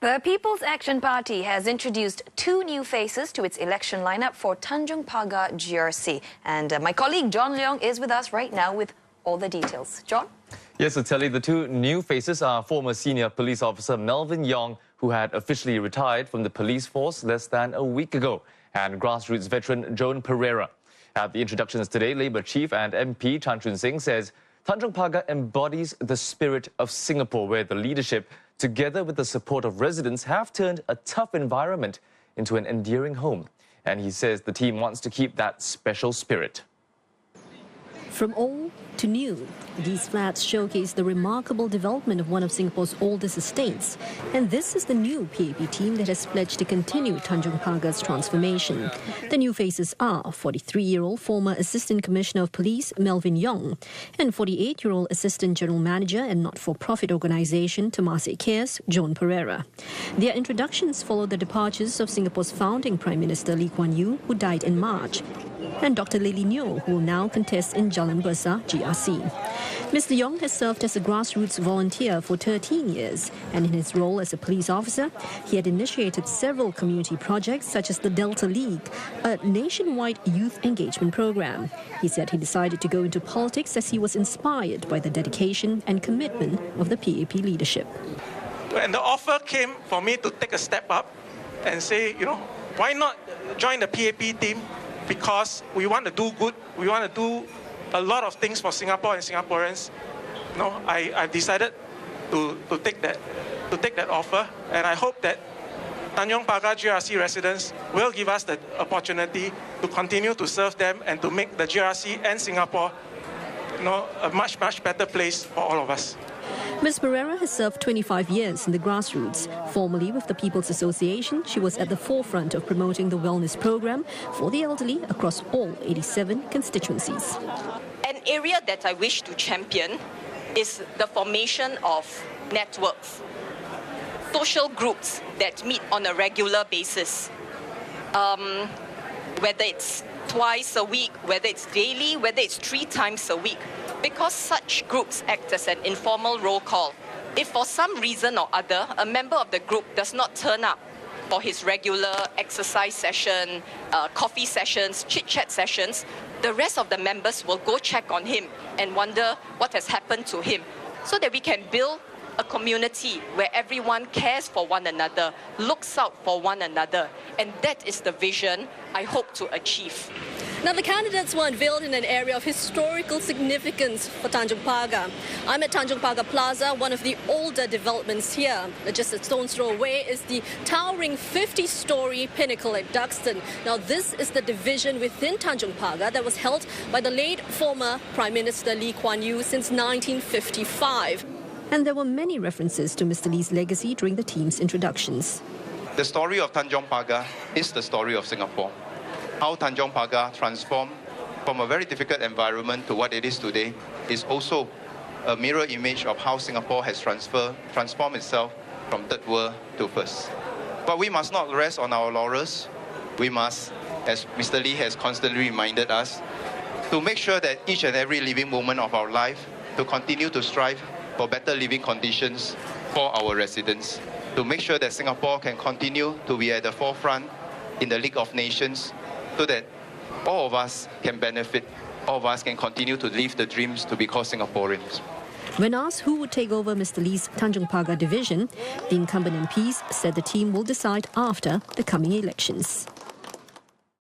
The People's Action Party has introduced two new faces to its election lineup for Tanjong Pagar GRC. And my colleague John Leong is with us right now with all the details. John? Yes, so Telly, the two new faces are former senior police officer Melvin Yong, who had officially retired from the police force less than a week ago, and grassroots veteran Joan Pereira. At the introductions today, Labour Chief and MP Chan Chun Sing says Tanjong Pagar embodies the spirit of Singapore, where the leadership, together with the support of residents, have turned a tough environment into an endearing home. And he says the team wants to keep that special spirit. From old to new, these flats showcase the remarkable development of one of Singapore's oldest estates. And this is the new PAP team that has pledged to continue Tanjong Pagar's transformation. The new faces are 43-year-old former Assistant Commissioner of Police Melvin Yong and 48-year-old Assistant General Manager and not-for-profit organisation Temasek Cares, Joan Pereira. Their introductions follow the departures of Singapore's founding Prime Minister Kuan, who died in March, and Dr. Lily Neo, who will now contest in Jalan Besar GRC. Mr. Yong has served as a grassroots volunteer for 13 years, and in his role as a police officer, he had initiated several community projects such as the Delta League, a nationwide youth engagement program. He said he decided to go into politics as he was inspired by the dedication and commitment of the PAP leadership. When the offer came for me to take a step up and say, why not join the PAP team? Because we want to do good, we want to do a lot of things for Singapore and Singaporeans. I've decided to take that offer, and I hope that Tanjong Pagar GRC residents will give us the opportunity to continue to serve them and to make the GRC and Singapore a much better place for all of us. Ms. Pereira has served 25 years in the grassroots. Formerly with the People's Association, she was at the forefront of promoting the wellness program for the elderly across all 87 constituencies. An area that I wish to champion is the formation of networks, social groups that meet on a regular basis, whether it's twice a week, whether it's daily, whether it's 3 times a week. Because such groups act as an informal roll call. If for some reason or other, a member of the group does not turn up for his regular exercise session, coffee sessions, chit-chat sessions, the rest of the members will go check on him and wonder what has happened to him, so that we can build a community where everyone cares for one another, looks out for one another. And that is the vision I hope to achieve. Now, the candidates were unveiled in an area of historical significance for Tanjong Pagar. I'm at Tanjong Pagar Plaza, one of the older developments here. Just a stone's throw away is the towering 50-story pinnacle at Duxton. Now, this is the division within Tanjong Pagar that was held by the late former Prime Minister Kuan since 1955. And there were many references to Mr. Lee's legacy during the team's introductions. The story of Tanjong Pagar is the story of Singapore. How Tanjong Pagar transformed from a very difficult environment to what it is today is also a mirror image of how Singapore has transformed itself from third world to first. But we must not rest on our laurels. We must, as Mr. Lee has constantly reminded us, to make sure that each and every living moment of our life to continue to strive for better living conditions for our residents, to make sure that Singapore can continue to be at the forefront in the League of Nations, so that all of us can benefit, all of us can continue to live the dreams to be called Singaporeans. When asked who would take over Mr. Lee's Tanjong Pagar division, the incumbent MPs said the team will decide after the coming elections.